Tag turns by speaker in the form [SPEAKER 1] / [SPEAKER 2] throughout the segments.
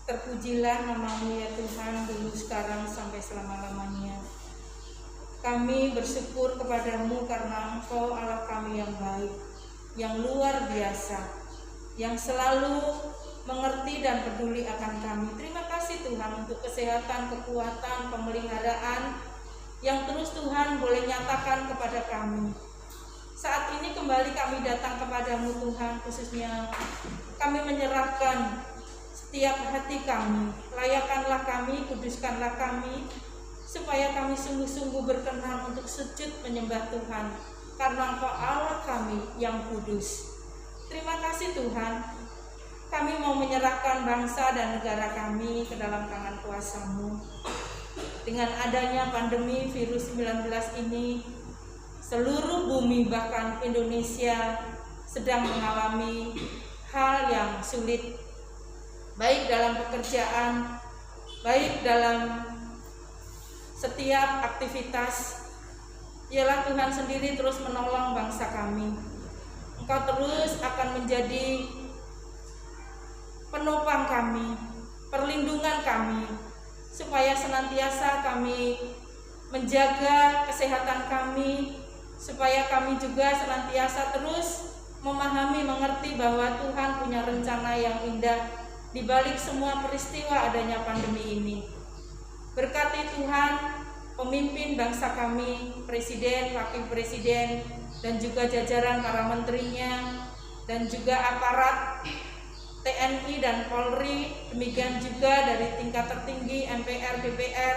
[SPEAKER 1] Terpujilah nama-Mu ya Tuhan, dulu sekarang sampai selama-lamanya. Kami bersyukur kepadamu karena Engkau Allah kami yang baik, yang luar biasa, yang selalu mengerti dan peduli akan kami. Terima kasih Tuhan untuk kesehatan, kekuatan, pemeliharaan yang terus Tuhan boleh nyatakan kepada kami. Saat ini kembali kami datang kepadamu Tuhan, khususnya kami menyerahkan setiap hati kami. Layakkanlah kami, kuduskanlah kami, supaya kami sungguh-sungguh berkenan untuk sujud menyembah Tuhan, karena Engkau Allah kami yang kudus. Terima kasih Tuhan, kami mau menyerahkan bangsa dan negara kami ke dalam tangan kuasa-Mu. Dengan adanya pandemi virus 19 ini, seluruh bumi bahkan Indonesia sedang mengalami hal yang sulit, baik dalam pekerjaan, baik dalam setiap aktivitas. Ialah Tuhan sendiri terus menolong bangsa kami. Engkau terus akan menjadi penopang kami, perlindungan kami, supaya senantiasa kami menjaga kesehatan kami, supaya kami juga senantiasa terus memahami, mengerti bahwa Tuhan punya rencana yang indah di balik semua peristiwa adanya pandemi ini. Berkati Tuhan pemimpin bangsa kami, presiden, wakil presiden, dan juga jajaran para menterinya, dan juga aparat TNI dan Polri, demikian juga dari tingkat tertinggi MPR, DPR,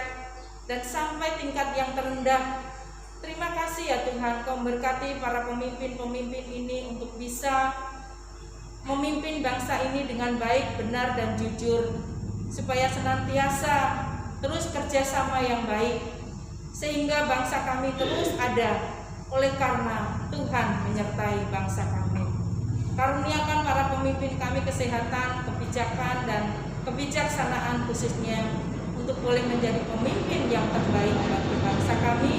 [SPEAKER 1] dan sampai tingkat yang terendah. Terima kasih ya Tuhan, Kau memberkati para pemimpin-pemimpin ini untuk bisa memimpin bangsa ini dengan baik, benar, dan jujur, supaya senantiasa terus kerjasama yang baik, sehingga bangsa kami terus ada oleh karena Tuhan menyertai bangsa kami. Karuniakan para pemimpin kami kesehatan, kebijakan, dan kebijaksanaan khususnya untuk boleh menjadi pemimpin yang terbaik bagi bangsa kami,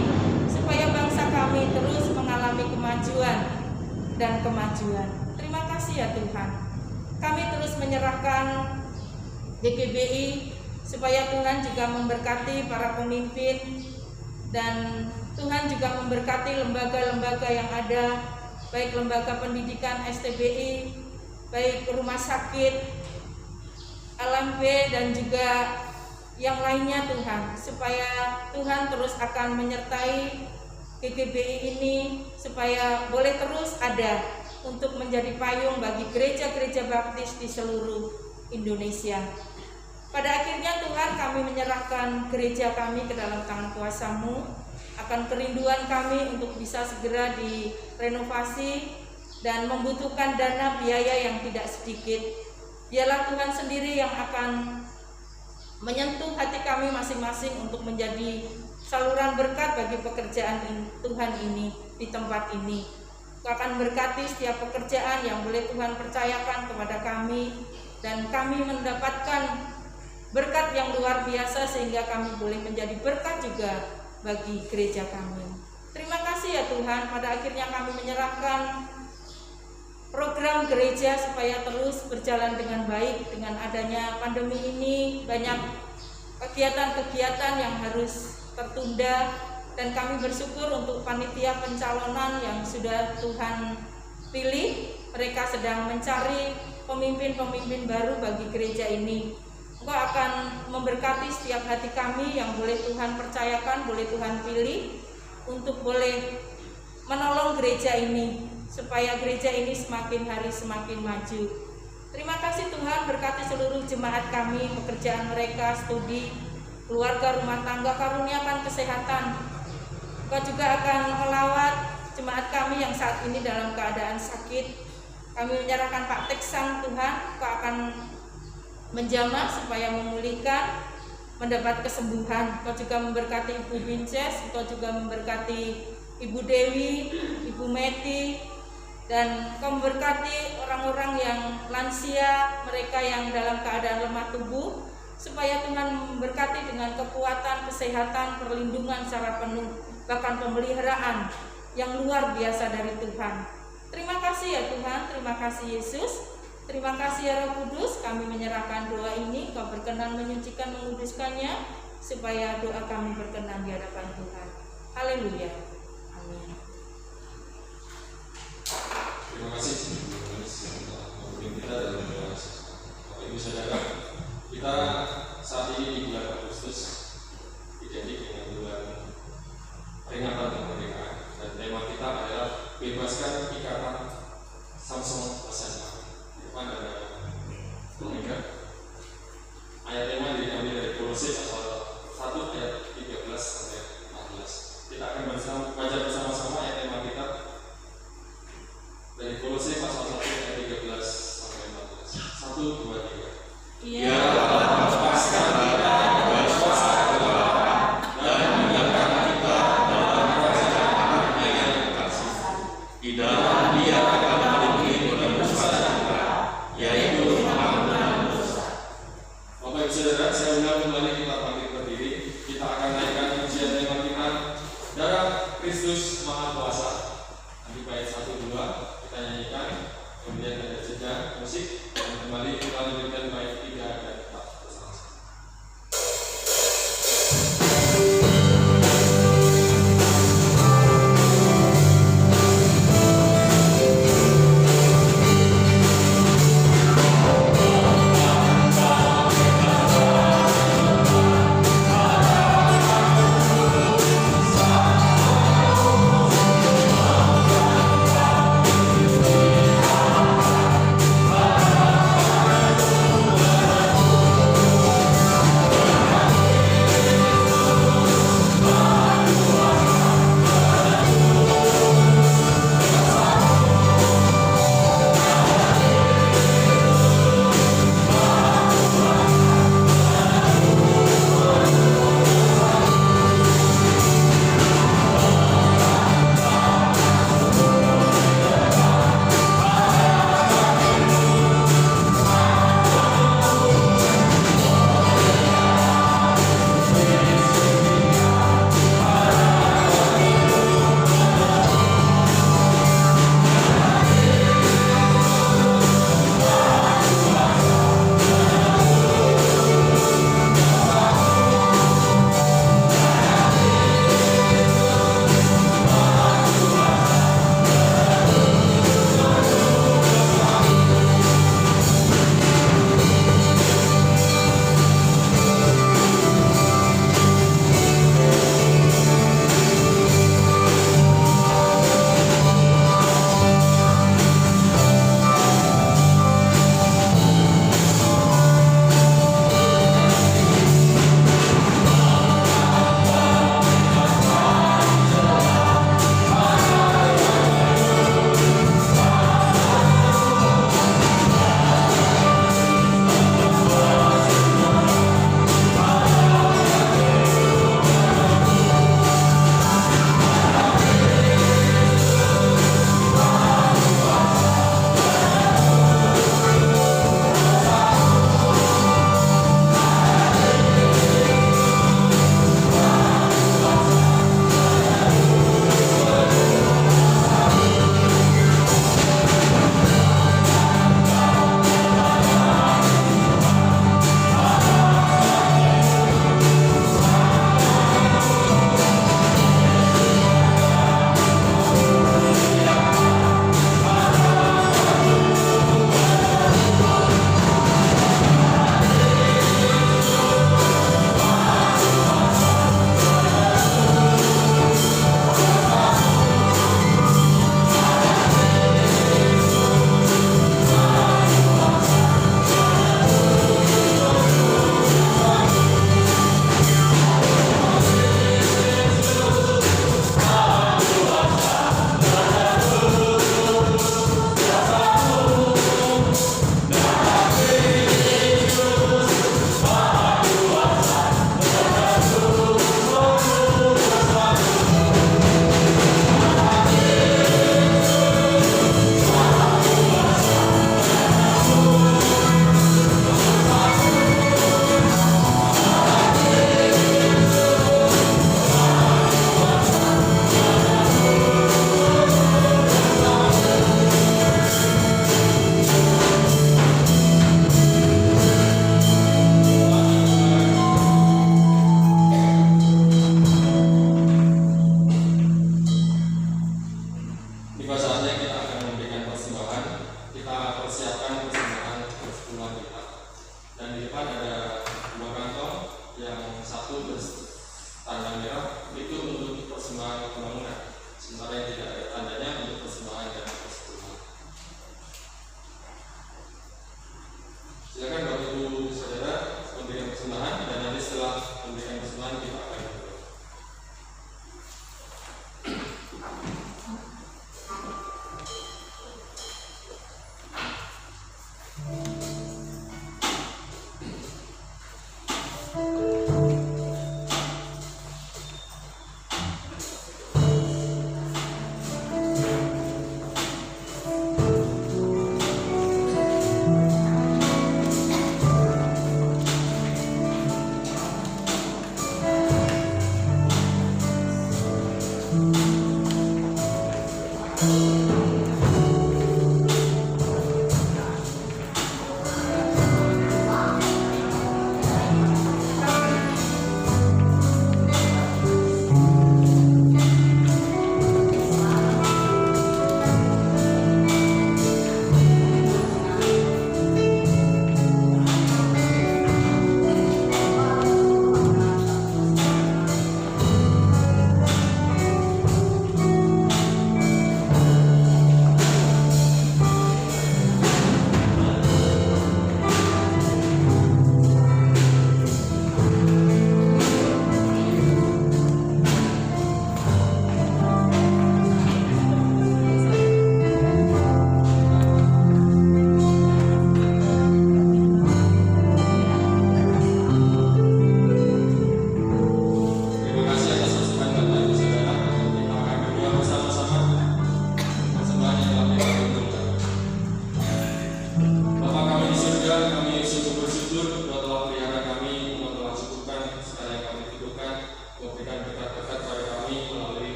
[SPEAKER 1] supaya bangsa kami terus mengalami kemajuan dan kemajuan. Terima kasih ya Tuhan. Kami terus menyerahkan GKBI supaya Tuhan juga memberkati para pemimpin, dan Tuhan juga memberkati lembaga-lembaga yang ada, baik lembaga pendidikan STBI, baik rumah sakit, LMP, dan juga yang lainnya Tuhan, supaya Tuhan terus akan menyertai GKBI ini supaya boleh terus ada untuk menjadi payung bagi gereja-gereja baptis di seluruh Indonesia. Pada akhirnya Tuhan, kami menyerahkan gereja kami ke dalam tangan kuasa-Mu, akan kerinduan kami untuk bisa segera direnovasi dan membutuhkan dana biaya yang tidak sedikit. Dialah Tuhan sendiri yang akan menyentuh hati kami masing-masing untuk menjadi saluran berkat bagi pekerjaan Tuhan ini di tempat ini. Kau akan berkati setiap pekerjaan yang boleh Tuhan percayakan kepada kami, dan kami mendapatkan berkat yang luar biasa sehingga kami boleh menjadi berkat juga bagi gereja kami. Terima kasih ya Tuhan, pada akhirnya kami menyerahkan program gereja supaya terus berjalan dengan baik. Dengan adanya pandemi ini banyak kegiatan-kegiatan yang harus tertunda, dan kami bersyukur untuk panitia pencalonan yang sudah Tuhan pilih. Mereka sedang mencari pemimpin-pemimpin baru bagi gereja ini. Engkau akan memberkati setiap hati kami yang boleh Tuhan percayakan, boleh Tuhan pilih untuk boleh menolong gereja ini, supaya gereja ini semakin hari semakin maju. Terima kasih Tuhan, berkati seluruh jemaat kami, pekerjaan mereka, studi, keluarga, rumah tangga, karuniakan kesehatan. Kau juga akan melawat jemaat kami yang saat ini dalam keadaan sakit. Kami menyerahkan Pak Teksan Tuhan, Kau akan menjamah supaya memulihkan, mendapat kesembuhan. Kau juga memberkati Ibu Binces, Kau juga memberkati Ibu Dewi, Ibu Meti, dan Kau memberkati orang-orang yang lansia, mereka yang dalam keadaan lemah tubuh, supaya Tuhan memberkati dengan kekuatan, kesehatan, perlindungan secara penuh, bahkan pemeliharaan yang luar biasa dari Tuhan. Terima kasih ya Tuhan, terima kasih Yesus. Terima kasih ya Roh Kudus, kami menyerahkan doa ini, Kau berkenan menyucikan, menguduskannya, supaya doa kami berkenan di hadapan Tuhan. Haleluya. Amin.
[SPEAKER 2] Terima kasih telah membimbing kita dalam doa. Bapak Ibu Saudara, kita saat ini di bulan Agustus identik dengan bulan peringatan kemerdekaan, dan tema kita adalah bebaskan ikatan Samson Basana. Depan ada Omega. Ayat tema diambil dari Kolose pasal 1 ayat 13 sampai 14. Kita akan baca bersama-sama ayat tema kita dari Kolose pasal 1 ayat 13 sampai 14. 1, 2, 3.
[SPEAKER 1] Ia
[SPEAKER 2] telah melepaskan kita dari kuasa kegelapan dan meninggalkan kita dalam kerajaan-Nya yang kasih. Di dalam Dia akan melindungi penebus kita, yaitu pengampunan dosa. Bapak Ibu Saudara, saya undang kembali kita bangkit berdiri. Kita akan naikkan pujian tema kita, Darah Kristus Maha Kuasa. Nanti bait 1, 2 kita nyanyikan, kemudian ada jeda musik, dan kembali kita lanjutkan bait 3 dan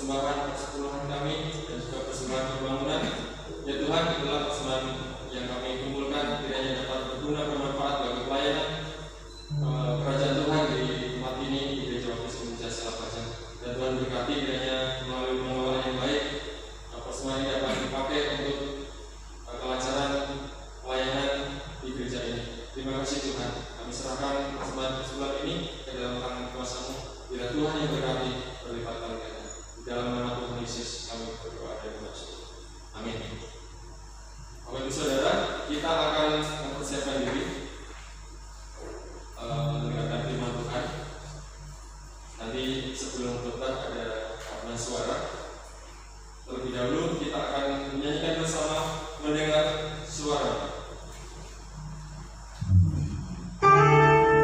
[SPEAKER 2] persembahan persepuluhan kami dan juga persembahan pembangunan. Ya Tuhan, itulah persembahan yang kami kumpulkan kiranya dapat berguna bermanfaat bagi pelayanan kerajaan Tuhan di tempat ini di Gereja Baptis Indonesia Selapajang. Dan Tuhan berkati kiranya melalui pengelolaan yang baik persembahan ini dapat dipakai untuk kelancaran pelayanan di gereja ini. Terima kasih Tuhan. Kami serahkan persembahan ini ke dalam tangan kuasa-Mu. Bila Tuhan yang berkati berlipat kalinya. Di dalam nama Tuhan Yesus kami berdoa dan bersyukur. Amin. Bapak Ibu Saudara, kita akan mempersiapkan diri mendengarkan firman Tuhan. Nanti sebelum khotbah ada paduan suara. Terlebih dahulu kita akan menyanyikan bersama mendengar suara.
[SPEAKER 3] Bersyukur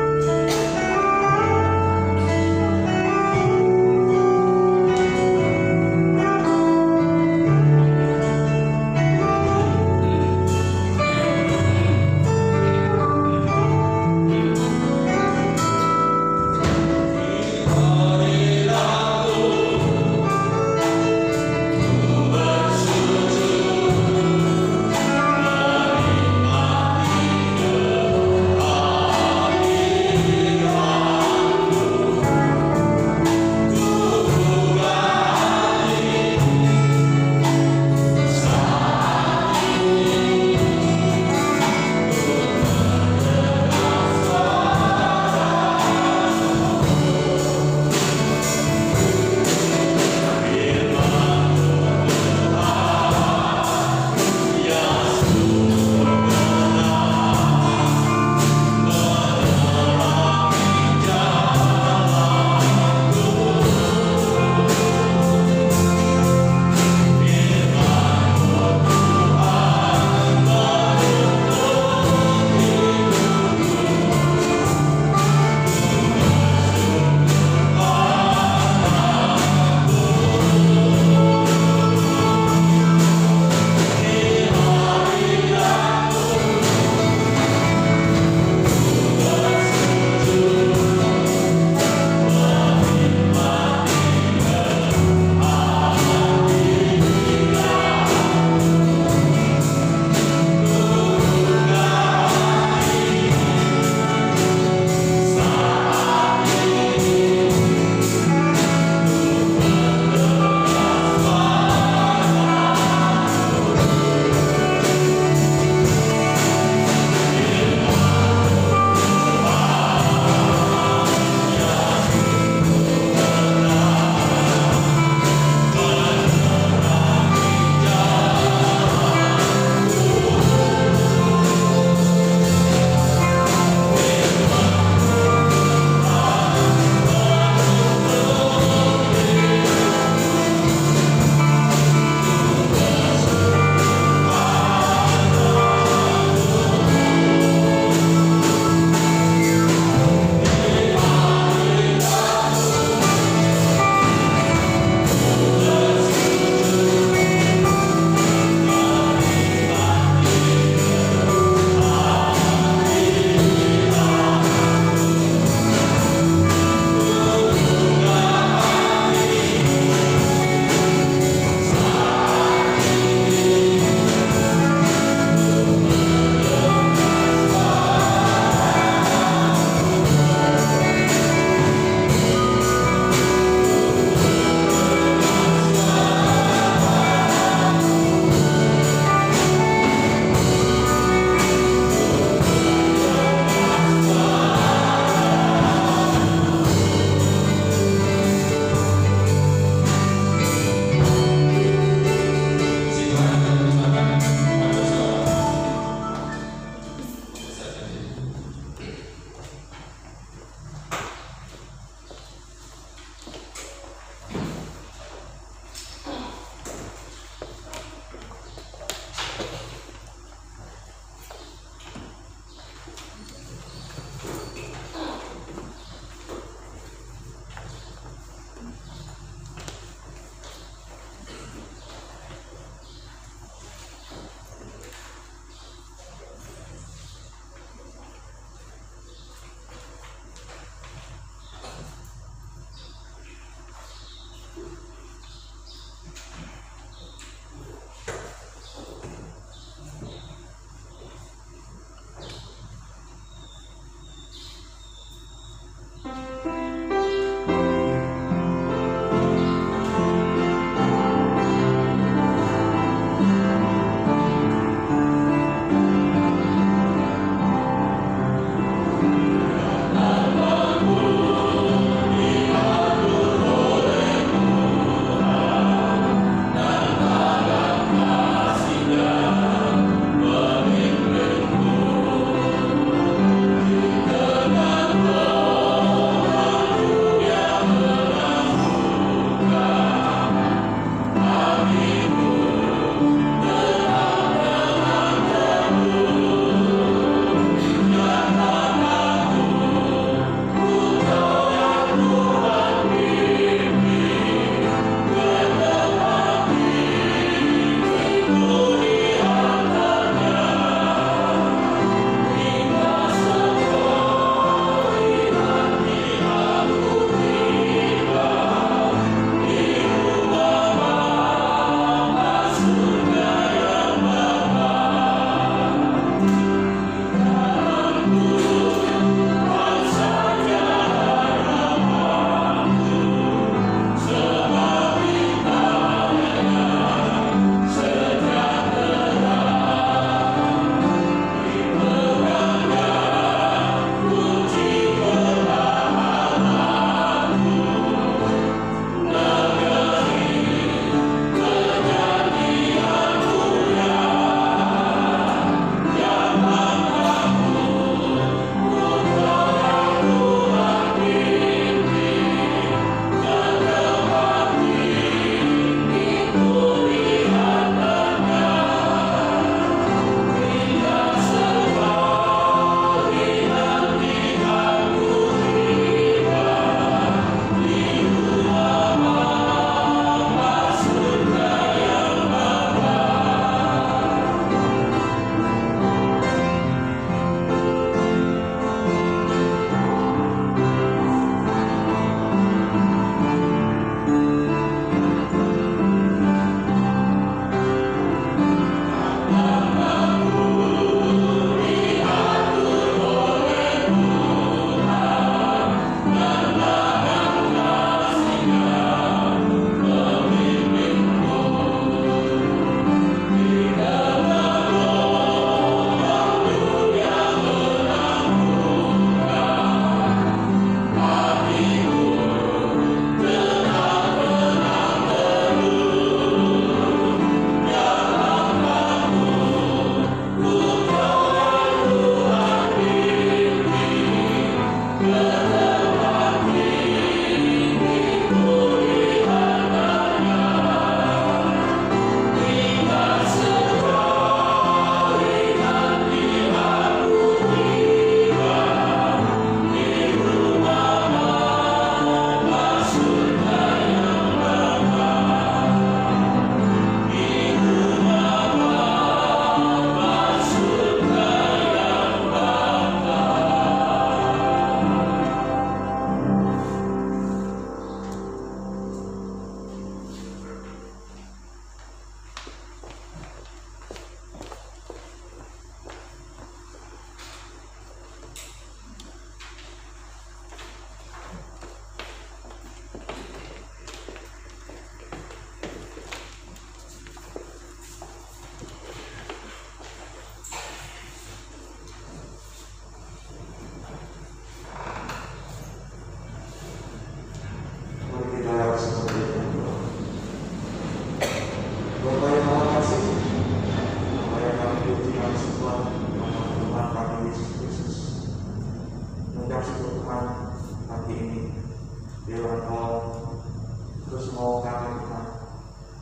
[SPEAKER 3] Terus mau kami Tuhan,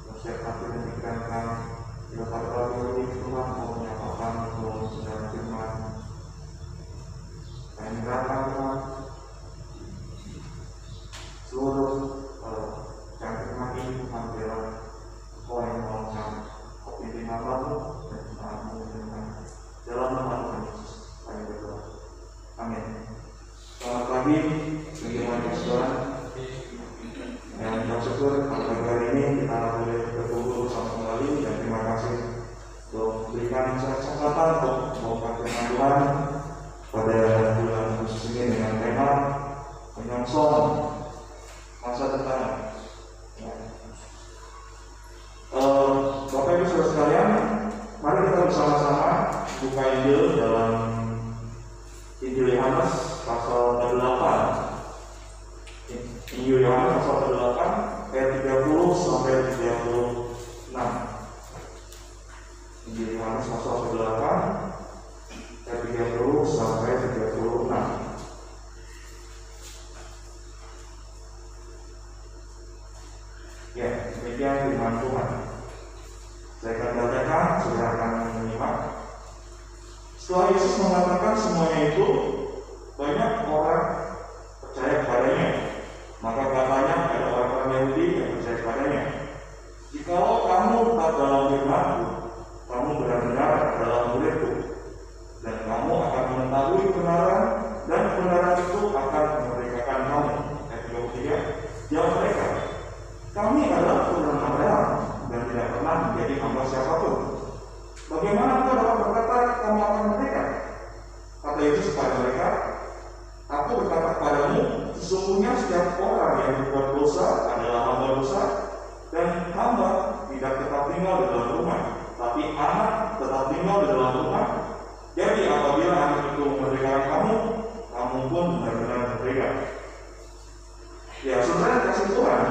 [SPEAKER 3] setiap hati dan pikiran kami, bila pada pagi ini Tuhan mau menyatakan bahwa sedang firman. Kami berharap Tuhan, seluruh yang firman ini Tuhan biarlah Kau yang mau kami, Kau pimpin hamba-Mu dan Tuhan mengizinkan dalam nama Tuhan Yesus. Kami berdoa. Amin. Selamat pagi, bagaimana saudara? Yang kita syukur pada pagi hari ini kita boleh berkumpul bersama kembali dan terima kasih untuk memberikan kesempatan untuk membawa firman Tuhan pada bulan khusus ini dengan tema menyongsong masa depan. Bapak Ibu Saudara sekalian, mari kita bersama-sama buka Injil dalam Injil Yohanes pasal 8. Injil Yohanes pasal 8 ayat 30 sampai 36. Injil Yohanes pasal 8 ayat 30 sampai 36. Ya, demikian firman Tuhan. Saya akan bacakan, saudara akan menyimak. Setelah Yesus mengatakan semuanya itu, banyak orang percaya kepadanya. Maka katanya ada orang-orang Yahudi yang percaya kepadanya. Jikalau kamu tetap dalam firman-Ku, kamu benar-benar dalam murid-Ku, dan kamu akan mengetahui kebenaran, dan kebenaran itu akan memerdekakan kamu. Ayat 23. Jawab mereka, kami adalah keturunan Abraham dan tidak pernah menjadi hamba siapapun. Bagaimana engkau dapat berkata kamu akan merdeka? Kata Yesus kepada mereka, Aku berkata kepadamu, sesungguhnya setiap orang yang berbuat dosa adalah hamba dosa, dan hamba tidak tetap tinggal di dalam rumah, tapi anak tetap tinggal di dalam rumah. Jadi apabila anak itu memerdekakan kamu, kamu pun benar-benar merdeka. Ya, saudara kasih Tuhan,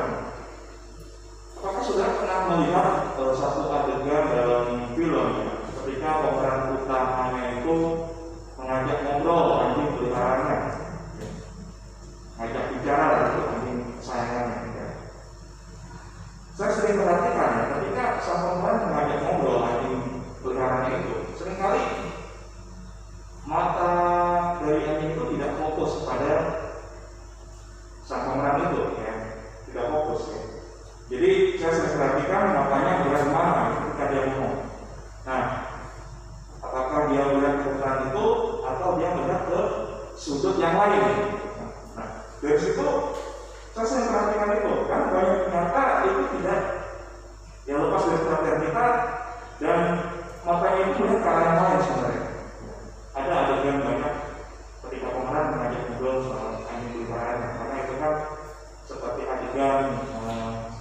[SPEAKER 3] apakah saudara pernah melihat satu adegan dalam film ketika pemeran utamanya itu mengajak ngobrol anjing peliharaannya, ngajak bicara itu anjing kesayangannya ya. Saya sering perhatikan ya, ketika sang pemeran mengajak ngobrol anjing peliharaannya itu, seringkali mata dari anjing itu tidak fokus pada sang pemeran itu ya, tidak fokus ya. Jadi saya sering perhatikan matanya melihat mana ketika dia ngomong. Nah, apakah dia melihat ke pemeran itu atau dia melihat ke sudut yang lain? Nah, dari situ saya sering perhatikan itu, kan banyak ternyata itu tidak yang lepas dari perhatian kita dan matanya itu melihat ke arah yang lain sebenarnya. Ada adegan banyak ketika pemeran mengajak ngobrol soal anjing peliharaannya, karena itu kan seperti adegan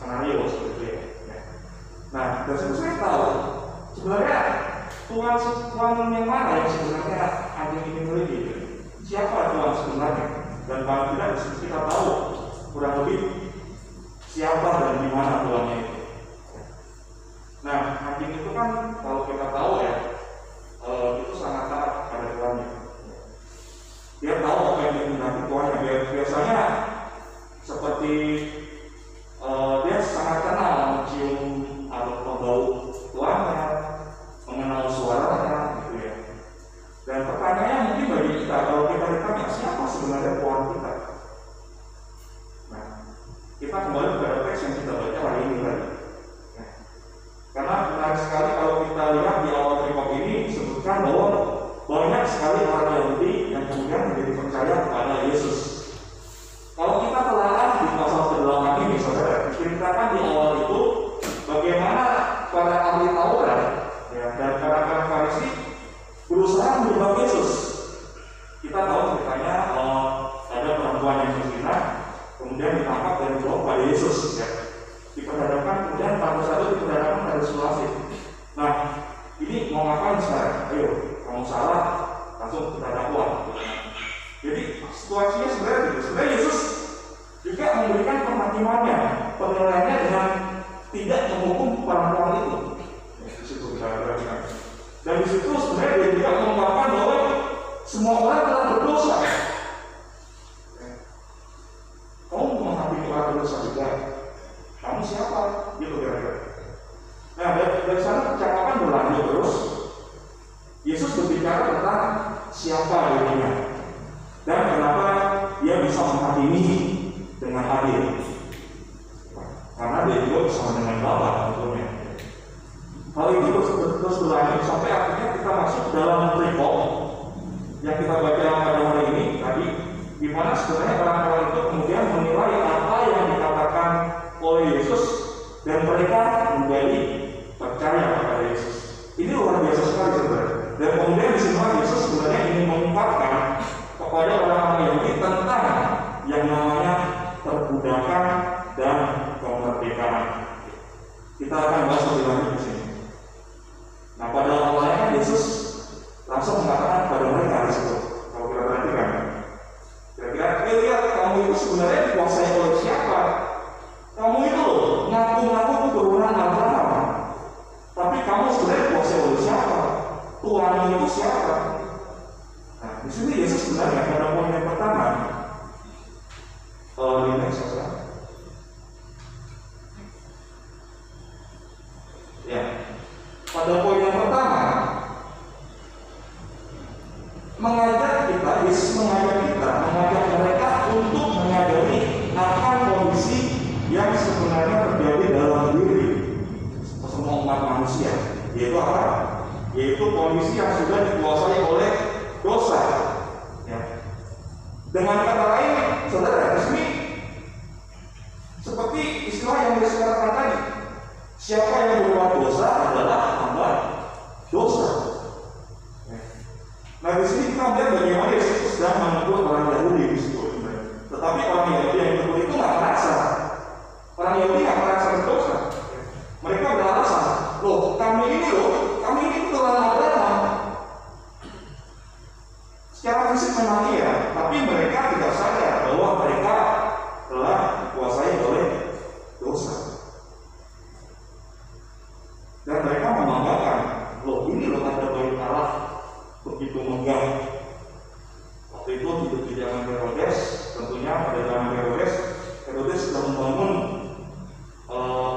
[SPEAKER 3] skenario seperti itu ya. Nah, dari situ saya tahu sebenarnya Tuhan yang mana yang sebenarnya anjing ini miliki? Siapa Tuhan sebenarnya? Dan paling tidak di situ kita tahu kurang lebih siapa dan di mana Tuhannya itu. Nah, anjing itu kan kalau kita tahu ya, itu sangat taat pada Tuhannya. Dia tahu apa yang digunakan Tuhannya. Biasanya seperti dia sangat kenal mencium atau bau Tuhannya, mengenal suaranya, gitu ya. Dan pertanyaannya mungkin bagi kita, kalau kita ditanya siapa sebenarnya Tuhan kita? Nah, kita kembali kepada teks yang kita baca hari ini tadi. Nah, karena menarik sekali kalau kita lihat di awal perikop ini disebutkan bahwa banyak sekali orang Yahudi yang kemudian menjadi percaya kepada Yesus. Kalau kita telah di pasal ke-8 ini, saudara, diceritakan di awal itu bagaimana para ahli Taurat ya, dan para Farisi berusaha menjebak Yesus. Kita tahu ceritanya ada perempuan yang berzina, kemudian ditangkap dan dibawa pada Yesus. Ya. Diperhadapkan, kemudian pada satu diperhadapkan pada situasi. Nah, ini mau ngapain sekarang? Ayo, kamu salah, langsung kita dakwa. Jadi situasinya sebenarnya gitu. Sebenarnya Yesus juga memberikan penghakimannya, penilaiannya dengan tidak menghukum perempuan itu. Di situ kita perhatikan. Dan di situ sebenarnya dia juga mengungkapkan bahwa semua orang telah berdosa. Kamu menghakimi orang berdosa juga. kamu siapa? Gitu kira-kira. Nah, dari sana percakapan berlanjut terus. Yesus berbicara tentang siapa dirinya dan kenapa dia bisa menghakimi dengan adil. Karena dia juga bersama dengan Bapa tentunya. Hal itu terus berlanjut sampai akhirnya kita masuk dalam perikop yang kita baca pada hari ini tadi, di mana sebenarnya orang-orang itu kemudian menilai apa yang dikatakan oleh Yesus dan mereka menjadi percaya kepada Yesus. Ini luar biasa sekali sebenarnya. Dan kemudian di sini Yesus sebenarnya ingin mengungkapkan kepada orang-orang Yahudi tentang yang namanya perbudakan dan kemerdekaan. Kita akan bahas lebih lanjut di sini. Nah, pada awalnya kan Yesus langsung mengatakan kepada mereka di situ. Kalau kita perhatikan, kira-kira lihat kamu itu sebenarnya dikuasai oleh siapa? Kamu itu ngaku-ngaku keturunan Abraham, tapi kamu sebenarnya dikuasai oleh siapa? Tuhan itu siapa? Nah, di sini Yesus sebenarnya pada poin yang pertama. Di next slide. Ya, pada poin yang pertama Yesus mengajak mereka untuk menyadari akan kondisi yang sebenarnya terjadi dalam diri semua umat manusia, yaitu apa? Yaitu kondisi yang sudah dikuasai oleh dosa. Ya. Dengan kata lain, saudara, di sini seperti istilah yang disebutkan tadi, siapa yang berbuat dosa adalah hamba dosa. Nah, di sini kita melihat bagaimana Yesus sedang menegur orang Yahudi di situ. Tetapi orang Yahudi yang menegur itu nggak merasa. Orang Yahudi nggak merasa berdosa. Mereka beralasan, kami ini keturunan Abraham. Secara fisik memang iya, tapi mereka tidak sadar bahwa mereka telah dikuasai oleh dosa. Dan mereka membanggakan, ini tanda baik Allah begitu megah. Waktu itu hidup di zaman Herodes, tentunya pada zaman Herodes sudah membangun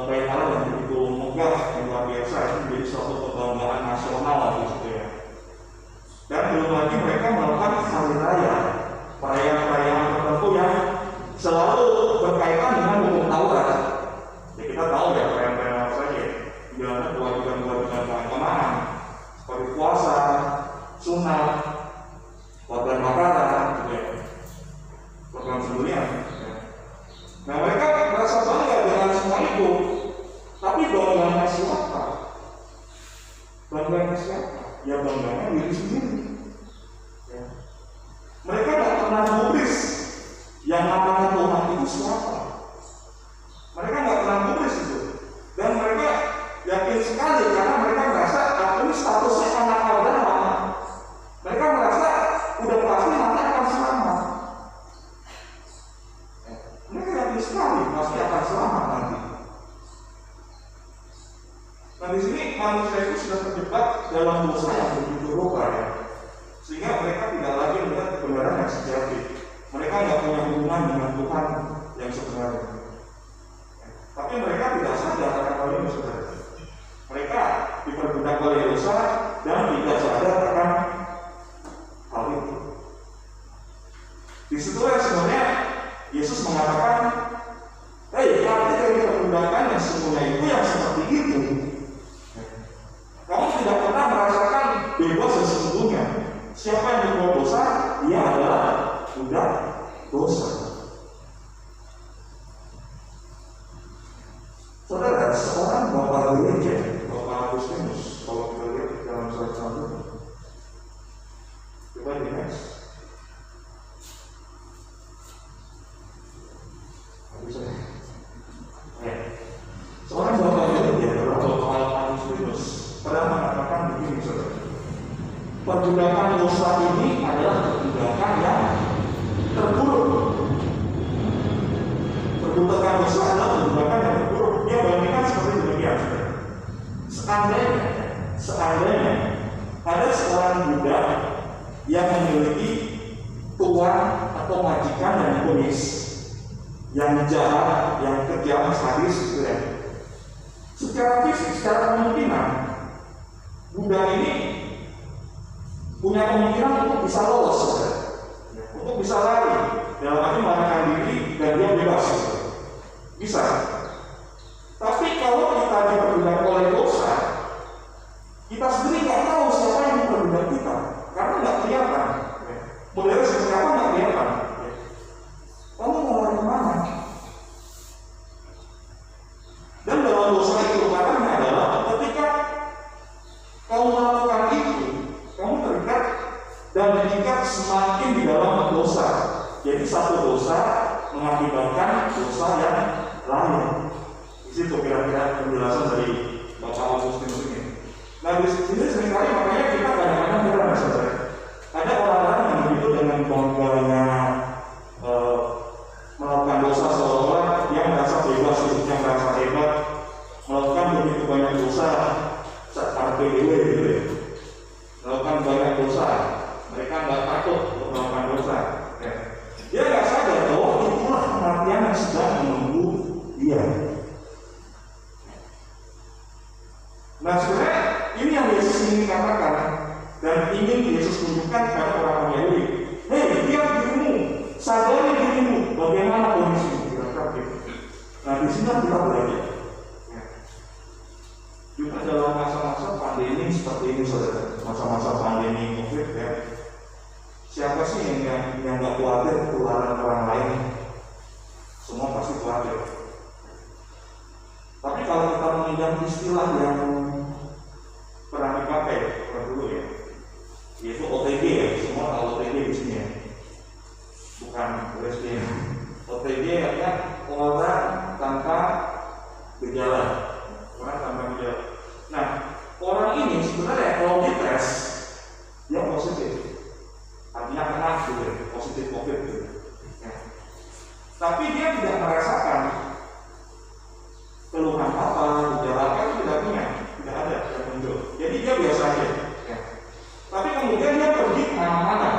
[SPEAKER 3] bait Allah yang begitu megah, yang luar biasa, itu menjadi suatu kebanggaan nasional gitu ya. Dan belum lagi mereka melakukan hari raya, perayaan-perayaan tertentu yang selalu berkaitan dengan hukum Taurat. Ya, kita tahu ya perayaan-perayaan apa saja, menjalankan kewajiban-kewajiban keagamaan seperti puasa, sunat, korban bakaran, program sebelumnya. Nah, mereka merasa bangga dengan semua itu, tapi bangganya siapa? Bangganya siapa? Ya bangganya diri sendiri. Ya. Mereka tidak pernah gubris yang namanya Tuhan itu siapa. Mereka tidak pernah gubris itu, dan mereka yakin sekali karena mereka merasa aku ini statusnya anak Abraham. Mereka merasa udah pasti nanti akan selamat. Mereka yakin sekali pasti akan selamat nanti. Nah, di sini manusia itu sudah terjebak dalam dosa yang begitu rupa ya, sehingga mereka tidak lagi melihat kebenaran yang sejati. Mereka nggak punya hubungan dengan Tuhan yang sebenarnya. Tapi mereka tidak sadar akan hal ini sebenarnya. Mereka diperbudak oleh dosa dan tidak sadar akan hal itu. Di situ sebenarnya Yesus mengatakan, arti dari perbudakan yang sesungguhnya itu yang seperti itu. Kamu tidak pernah merasakan bebas sesungguhnya. Siapa yang berbuat dosa, dia adalah budak dosa. Saudara, seorang bapak gereja, Bapak Agustinus, kalau kita lihat dalam surat selanjutnya, coba di next. Seorang bapak gereja, Bapak Agustinus, pernah mengatakan begini, saudara. Perbudakan dosa ini adalah perbudakan yang terburuk. Perbudakan dosa adalah perbudakan yang terburuk. Dia bandingkan seperti demikian. Seandainya ada seorang budak yang memiliki tuan atau majikan yang egois, yang jahat, yang kejam, sadis, gitu ya. Secara fisik, secara kemungkinan, Buddha ini punya kemungkinan untuk bisa lolos, untuk bisa lari, dalam arti melarikan diri dan dia bebas. Bisa. Tapi kalau kita diperbudak oleh dosa, kita sendiri nggak tahu siapa yang memperbudak kita, karena nggak kelihatan. Modelnya seperti apa nggak kelihatan. Kamu mau lari kemana? Dan dalam dosa itu katanya adalah ketika kamu melakukan itu, kamu terikat dan diikat semakin di dalam dosa. Jadi satu dosa mengakibatkan dosa yang lain. Di situ kira-kira penjelasan dari Bapak Agustinus ini. Nah di sini seringkali makanya kita kadang-kadang heran saudara. Ada orang-orang yang begitu dengan bangganya melakukan dosa seolah-olah dia merasa bebas, hidupnya merasa hebat, melakukan begitu banyak dosa saat PDW gitu ya. Melakukan banyak dosa, mereka nggak takut untuk melakukan dosa. Ya. Dia nggak sadar bahwa itulah kematian yang sedang menunggu dia. Nah sebenarnya ini yang Yesus ingin katakan dan ingin Yesus tunjukkan kepada orang Yahudi. Hei, lihat dirimu, sadari dirimu, bagaimana kondisimu, kira-kira gitu. Nah di sini kita belajar. Ya. Juga dalam masa-masa pandemi seperti ini, saudara, masa-masa pandemi COVID ya. Siapa sih yang nggak khawatir ketularan orang lain? Semua pasti khawatir. Tapi kalau kita meminjam istilah yang pernah dipakai dulu ya, yaitu OTG ya, semua tahu OTG di sini ya, bukan USG. OTG artinya orang tanpa gejala, orang tanpa gejala. Nah, orang ini sebenarnya kalau dites dia positif, artinya kena gitu, positif COVID gitu. Ya. Tapi dia tidak merasakan keluhan apa, gejala apa, itu tidak punya, tidak ada yang muncul. Jadi dia biasa aja. Ya. Tapi kemudian dia pergi kemana-mana,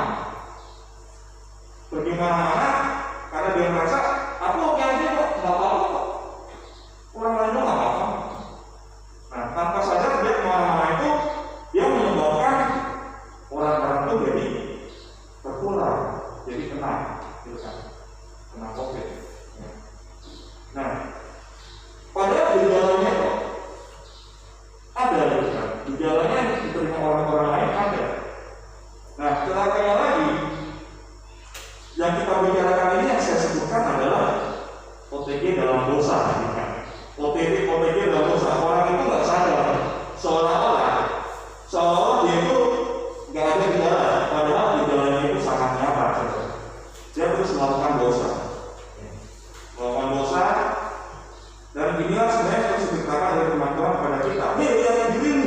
[SPEAKER 3] karena dia merasa aku oke aja kok, nggak apa-apa kok. Orang lain nggak apa-apa. Nah, tanpa sadar dia kemana-mana itu dia menyebabkan orang-orang itu jadi tertular, jadi kena, gitu kan, kena COVID. Ya. Nah, padahal gejalanya kok ada, gitu kan, gejalanya yang diterima orang-orang lain ada. Nah, celakanya lagi, yang kita bicarakan ini yang saya sebutkan adalah OTG dalam dosa, gitu kan. OTG dalam dosa, orang itu nggak sadar, seolah-olah dia itu nggak ada gejala, padahal gejalanya itu sangat nyata. Dia terus melakukan dosa, dan inilah sebenarnya harus diceritakan dari teman-teman kepada kita. Nih, lihat dirimu.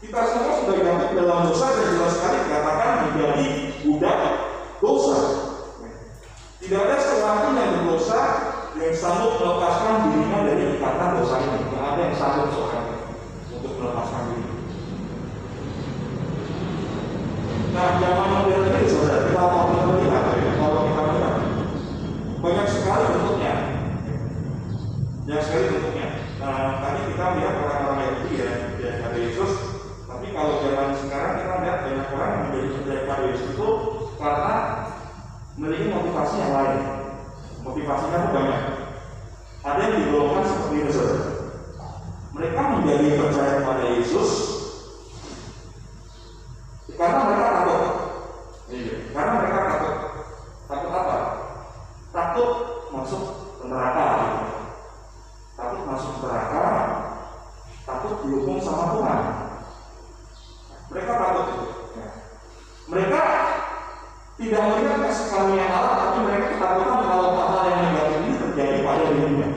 [SPEAKER 3] Kita semua sudah jatuh dalam dosa dan jelas sekali dikatakan menjadi budak dosa. Tidak ada seorang pun yang berdosa yang sanggup melepaskan dirinya dari ikatan dosa ini. Tidak ada yang sanggup seorang untuk melepaskan diri. Nah, zaman modern ini saudara, kita mau melihat, kalau kita melihat banyak sekali bentuknya. Nah, tadi kita lihat orang-orang Yahudi ya pada Yesus. Tapi kalau zaman sekarang kita lihat banyak orang yang menjadi percaya pada Yesus itu karena memiliki motivasi yang lain. Motivasinya itu banyak. Ada yang digolongkan seperti ini saudara. Mereka menjadi percaya pada Yesus karena mereka takut. Karena mereka takut. Takut apa? Takut masuk neraka. Takut masuk neraka, takut dihukum sama Tuhan. Mereka takut itu. Mereka tidak melihat kasih karunia Allah, tapi mereka ketakutan kalau hal yang negatif ini terjadi pada dirinya.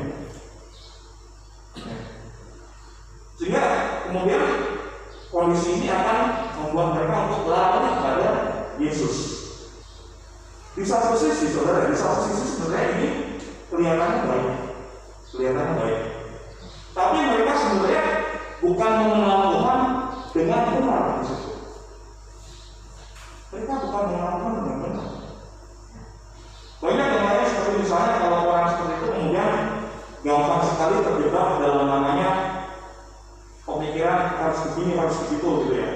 [SPEAKER 3] Sehingga kemudian kondisi ini akan membuat mereka untuk lari kepada Yesus. Di satu sisi, saudara, sebenarnya ini kelihatannya baik. Tapi mereka sebenarnya bukan mengenal Tuhan dengan benar. Mereka bukan mengenal Tuhan dengan benar. Banyak yang lain seperti misalnya kalau orang seperti itu kemudian gampang sekali terjebak dalam namanya harus begini, harus begitu gitu ya.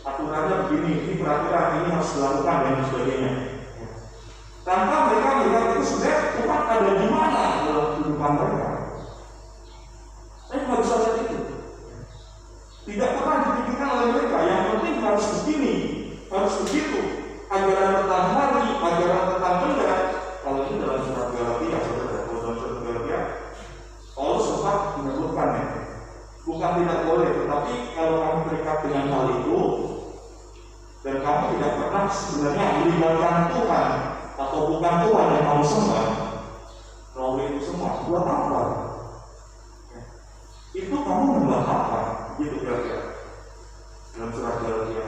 [SPEAKER 3] Aturannya begini, ini peraturan, ini harus dilakukan dan sebagainya. Tanpa mereka melihat itu sebenarnya Tuhan ada di mana dalam kehidupan mereka. Saya nggak bisa lihat itu. Tidak pernah dipikirkan oleh mereka. Yang penting harus begini, harus begitu. Ajaran tentang hari, ajaran tentang benda. Kalau ini dalam surat Galatia, saudara, kalau dalam surat Galatia, Paulus sempat menyebutkannya. Bukan tidak boleh, tetapi kalau kamu terikat dengan hal itu dan kamu tidak pernah sebenarnya melibatkan Tuhan atau bukan Tuhan yang kamu sembah, melalui itu semua, buat apa? Itu kamu membuat apa? Gitu kira-kira dalam surat Galatia.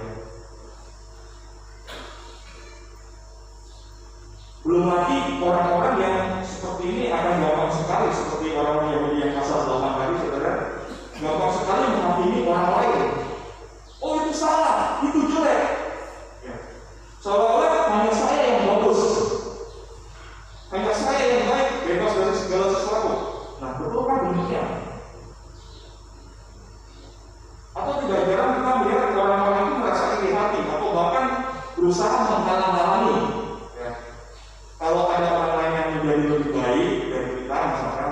[SPEAKER 3] Belum lagi orang-orang yang seperti ini akan gampang sekali, seperti orang Yahudi yang pasal 8 tadi, saudara, gampang sekali menghakimi orang lain. Oh itu salah, itu jelek. Ya. Seolah-olah hanya saya yang bagus, hanya saya yang baik, bebas dari segala sesuatu. Nah, betulkah demikian? Atau tidak jarang kita melihat orang-orang itu merasa iri hati atau bahkan berusaha menghalang-halangi. Ya. Kalau ada orang lain yang menjadi lebih baik dari kita, misalkan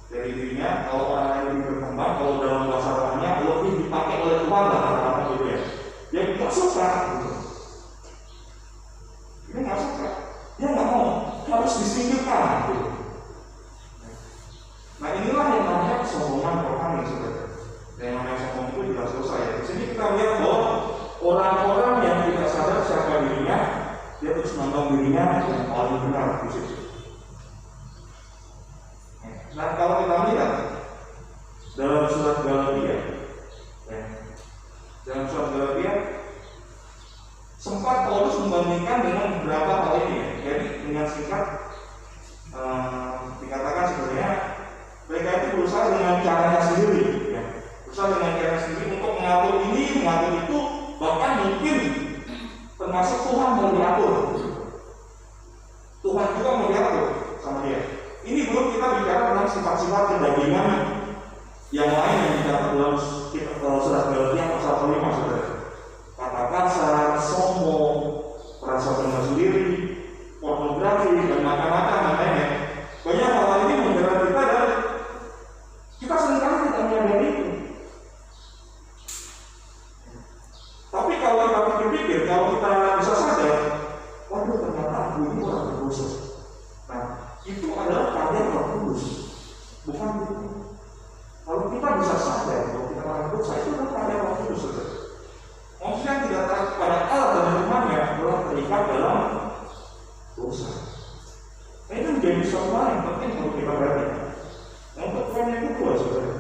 [SPEAKER 3] dari dirinya, kalau orang lain lebih berkembang, kalau dalam bahasa rohnya lebih dipakai oleh Tuhan lah, gitu ya. Dia nggak suka. Dia nggak suka. Dia nggak mau, harus disingkirkan. Gitu. Nah inilah yang namanya kesombongan rohani, saudara. Yang namanya sombong itu tidak selesai. Di sini kita lihat bahwa orang-orang yang tidak sadar siapa dirinya, dia terus menganggap dirinya yang paling benar di situ. Nah kalau kita lihat dalam surat Galatia, dalam surat Galatia sempat Paulus membandingkan dengan beberapa hal ini. Jadi dengan singkat dikatakan sebenarnya mereka itu berusaha dengan caranya sendiri, berusaha dengan caranya sendiri untuk mengatur ini, mengatur itu, bahkan mungkin termasuk Tuhan mau diatur. Tuhan juga mau diatur sama dia. Ini belum kita bicara tentang sifat-sifat kedagingan yang lain yang dicatat dalam surat Galatia pasal 5, saudara. Kata kasar, sombong, merasa benar sendiri, pornografi dan macam-macam lainnya. Banyak hal ini menjerat kita dan kita seringkali tidak menyadari itu. Tapi kalau kita pikir-pikir, kalau kita bisa sadar, waduh ternyata aku ini orang berdosa. Nah, itu adalah karya Roh Kudus, bukan itu. Kalau kita bisa sadar bahwa kita orang berdosa, itu adalah karya Roh Kudus. Maksudnya tidak taat kepada Allah dan firman-Nya adalah terikat dalam dosa. Nah, itu menjadi suatu hal yang penting untuk kita perhatikan. Untuk poin yang kedua, saudara,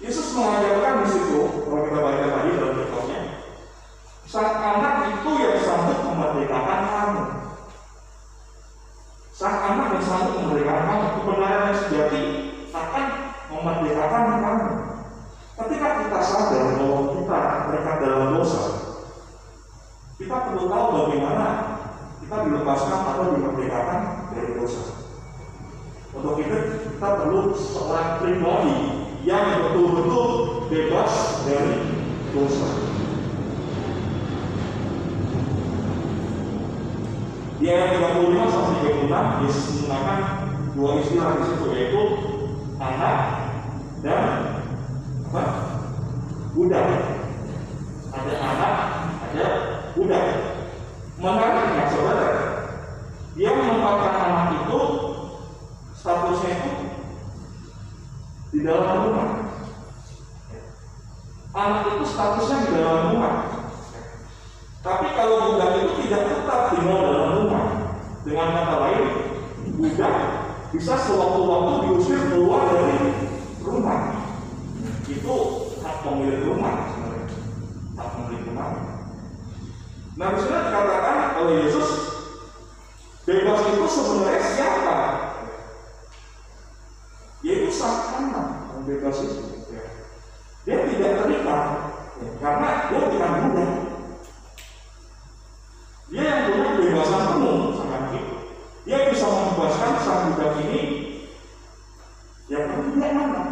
[SPEAKER 3] Yesus mengajarkan di situ, kalau kita baca tadi dalam kitabnya, sang anak itu yang sanggup memerdekakan kamu. Sang anak yang sanggup memerdekakan kamu, kebenaran yang sejati akan memerdekakan kamu. Ketika kita sadar bahwa kita terikat dalam dosa, kita perlu tahu bagaimana kita dilepaskan atau dimerdekakan dari dosa. Untuk itu kita perlu seorang pribadi yang betul-betul bebas dari dosa. Di ayat 35 sampai 36 Yesus menggunakan dua istilah di situ, yaitu anak dan apa? Budak. Ada anak, ada budak. Menariknya, saudara, dia menempatkan anak itu statusnya itu di dalam rumah. Anak itu statusnya di dalam rumah. Tapi kalau budak itu tidak tetap tinggal dalam rumah. Dengan kata lain, budak bisa sewaktu-waktu diusir keluar dari rumah. Itu hak pemilik rumah sebenarnya. Hak pemilik rumah. Nah, misalnya dikatakan oleh Yesus, bebas itu sebenarnya siapa? Yaitu sang anak yang bebas itu. Dia tidak terikat, karena dia bukan budak. Dia yang punya kebebasan penuh sama itu. Dia bisa membebaskan sang budak ini, ya karena dia anak.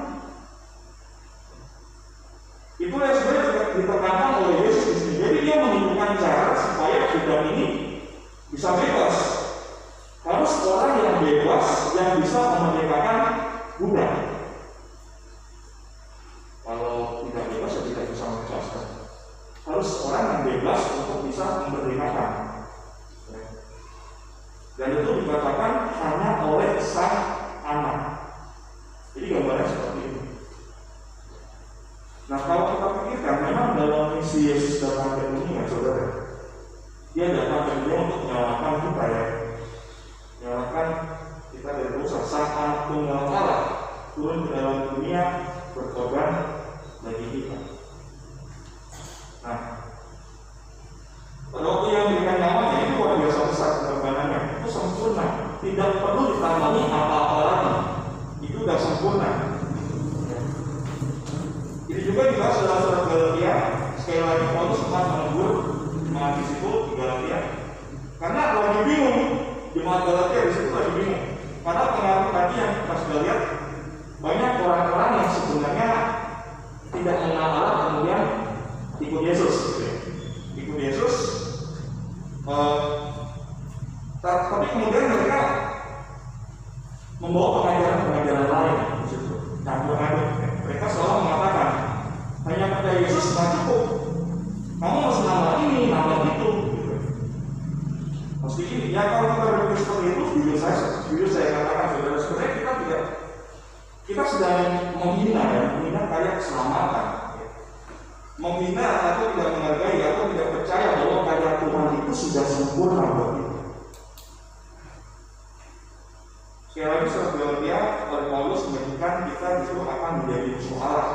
[SPEAKER 3] Sang Anak Tunggal Allah turun ke dalam dunia berkorban bagi kita. Nah, pada waktu yang diberikan nyawanya itu luar biasa besar pengorbanannya, itu sempurna, tidak perlu ditambahi apa-apa lagi, itu sudah sempurna. Ini juga dibahas dalam surat Galatia. Sekali lagi Paulus sempat menegur jemaat di situ di Galatia, karena lagi bingung jemaat Galatia di situ lagi bingung, karena pengaruh tadi yang kita sudah lihat banyak orang-orang yang sebenarnya tidak mengenal Allah kemudian ikut Yesus, gitu ya. Ikut Yesus, tapi kemudian mereka membawa pengajaran-pengajaran lain di situ, campur-aduk. Mereka selalu mengatakan hanya percaya Yesus tidak cukup, kamu harus nambah ini, nambah itu, gitu. Mesti ini, ya kalau kita berpikir seperti itu, jujur saya katakan saudara, sebenarnya kita sedang menghina karya keselamatan, menghina atau tidak menghargai atau tidak percaya bahwa karya Tuhan itu sudah sempurna buat kita. Sekali lagi surat Galatia oleh Paulus menyebutkan kita justru akan menjadi musuh Allah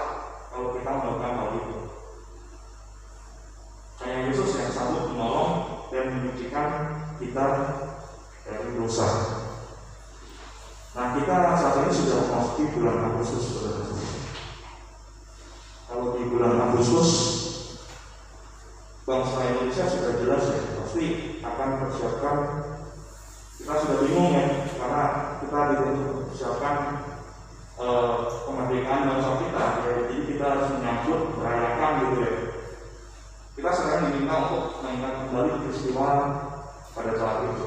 [SPEAKER 3] kalau kita melakukan hal itu. Hanya Yesus yang sanggup menolong dan menyucikan kita dari dosa. Nah, kita saat ini sudah memasuki bulan Agustus, saudara-saudara. Kalau di bulan Agustus bangsa Indonesia sudah jelas ya, pasti akan persiapkan. Kita sudah bingung ya, karena kita dipersiapkan kemerdekaan bangsa kita, ya. Jadi kita harus menyambut, merayakan gitu ya. Kita sekarang diminta untuk mengingat kembali peristiwa pada saat itu.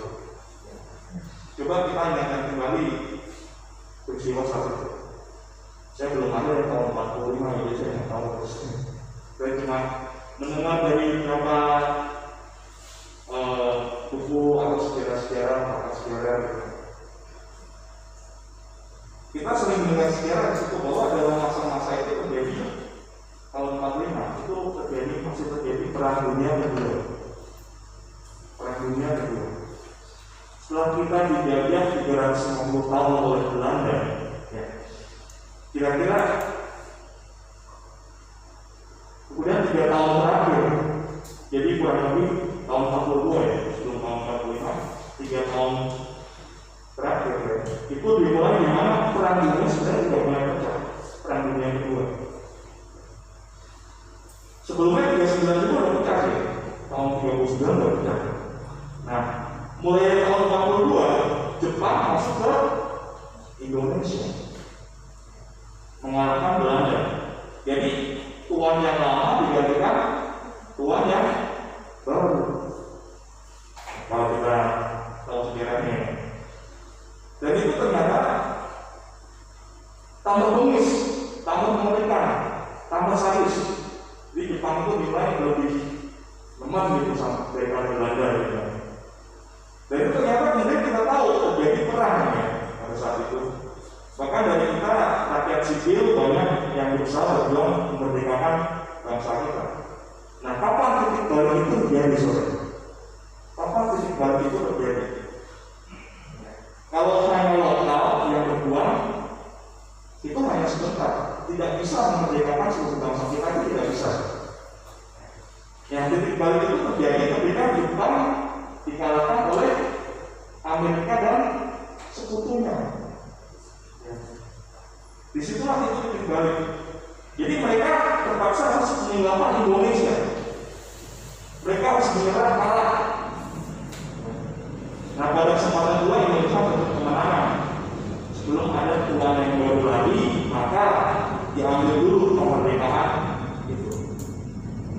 [SPEAKER 3] Coba kita ingatkan kembali peristiwa saat itu. Saya belum ada yang tahun 45, jadi saya nggak tahu persisnya. Saya cuma mendengar dari beberapa buku atau sejarah-sejarah, pakar sejarah. Kita sering mendengar sejarah di situ bahwa dalam masa-masa itu terjadi tahun 45 itu masih terjadi perang dunia kedua. Perang dunia kedua. Setelah kita dijajah 350 tahun oleh Belanda, ya, kira-kira kemudian 3 tahun terakhir, jadi kurang lebih tahun 42 ya, sebelum tahun 45, 3 tahun terakhir ya, itu dimulai di mana perang dunia sebenarnya tidak mulai pecah, perang dunia kedua. Sebelumnya 39 itu udah pecah sih, tahun 39 udah pecah. Nah, mulai tahun 42 Jepang masuk ke Indonesia mengalahkan Belanda. Jadi tuan yang lama digantikan tuan yang baru. Kalau kita tahu sejarahnya, dan itu ternyata tambah bengis, tambah mengerikan, tambah sadis. Di Jepang itu dinilai lebih lemah gitu sama daripada Belanda gitu. Dan itu ternyata kemudian kita tahu terjadi perang ya pada saat itu. Bahkan dari kita rakyat sipil banyak yang berusaha berjuang memerdekakan bangsa kita. Nah, kapan titik balik itu terjadi, saudara? Kapan titik balik itu terjadi? Kalau hanya lokal yang berjuang itu hanya sebentar, tidak bisa memerdekakan seluruh bangsa kita, itu tidak bisa. Yang titik balik itu terjadi ketika Jepang dikalahkan oleh Amerika dan sekutunya. Disitulah itu titik balik. Jadi mereka terpaksa harus meninggalkan Indonesia. Mereka harus menyerah kalah. Nah, pada kesempatan kedua Indonesia dapat kemenangan. Sebelum ada tuan yang baru lagi, maka diambil dulu kemerdekaan itu.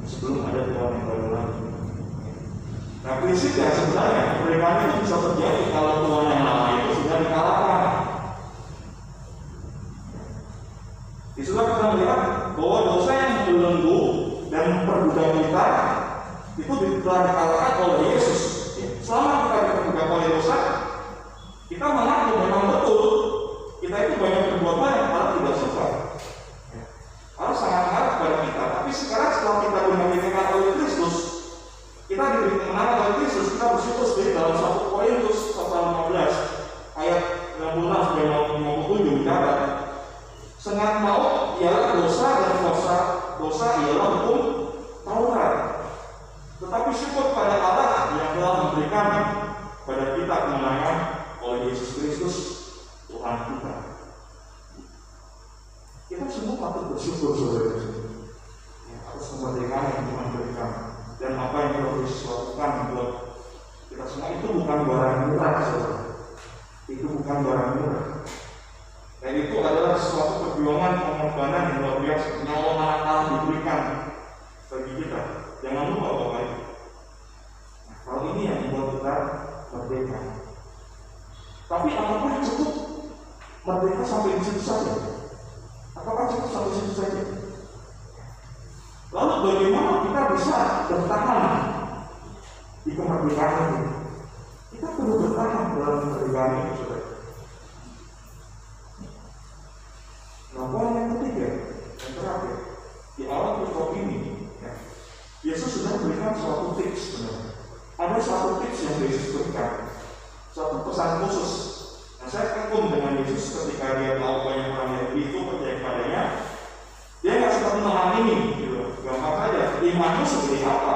[SPEAKER 3] Sebelum ada tuan yang baru lagi. Nah, prinsipnya sebenarnya kemerdekaan itu bisa terjadi kalau tuan yang lama itu sudah dikalahkan. Di situ kita melihat bahwa dosa yang membelenggu dan memperbudak kita itu telah dikalahkan oleh Yesus. Selama kita diperbudak oleh dosa, kita mengaku memang betul kita itu banyak berbuat baik, malah tidak suka. Harus sangat marah kepada kita. Tapi sekarang setelah kita dimerdekakan oleh Kristus, kita diberi kemenangan oleh Kristus, kita bersyukur seperti dalam 1 Korintus pasal 15 ayat 66 sampai ujung darat. Sengat maut ialah dosa, dan dosa ialah hukum Taurat. Tetapi syukur pada Allah yang telah memberikan pada kita kemenangan oleh Yesus Kristus Tuhan kita. Kita semua patut bersyukur, saudara, atas kemerdekaan yang Tuhan berikan dan apa yang telah Yesus lakukan buat kita semua. Itu bukan barang murah, saudara. Itu bukan barang murah. Dan itu adalah suatu perjuangan pengorbanan yang luar biasa. Nyawa anak Allah diberikan bagi kita. Jangan lupa Bapak Ibu. Nah, hal ini yang membuat kita merdeka. Tapi apakah cukup merdeka sampai di situ saja? Apakah cukup sampai di situ saja? Lalu bagaimana kita bisa bertahan di kemerdekaan ini? Kita perlu bertahan dalam kemerdekaan ini, saudara. Nah, poin yang ketiga, yang terakhir, di awal perikop ini, Yesus sudah memberikan suatu tips sebenarnya. Ada suatu tips yang Yesus berikan, suatu pesan khusus. Nah, saya kagum dengan Yesus ketika dia tahu banyak orang Yahudi itu percaya kepadanya. Dia nggak seperti mengamini, gitu. Gampang saja. Imanmu seperti apa?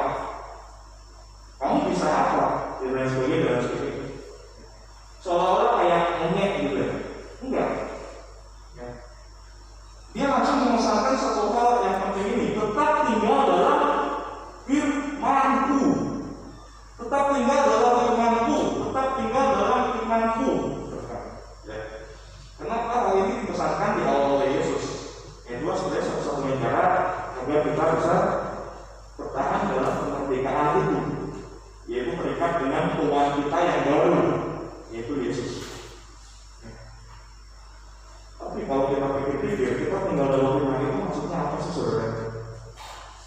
[SPEAKER 3] Kamu bisa apa? Dan lain sebagainya. Seolah-olah kayak monyet gitu. Enggak. Ya. Dia langsung memesankan satu hal yang penting ini. Tetap tinggal dalam firman-Ku. Tetap tinggal dalam firman-Ku. Tetap tinggal dalam iman-Ku. Ya. Kenapa hal ini dipesankan di awal oleh Yesus? Itu sebenarnya satu-satunya cara agar kita bisa bertahan dalam kemerdekaan itu, yaitu terikat dengan Tuhan kita yang baru, yaitu Yesus. Tapi kalau kita pikir-pikir, kita tinggal dalam firman itu maksudnya apa sih, saudara?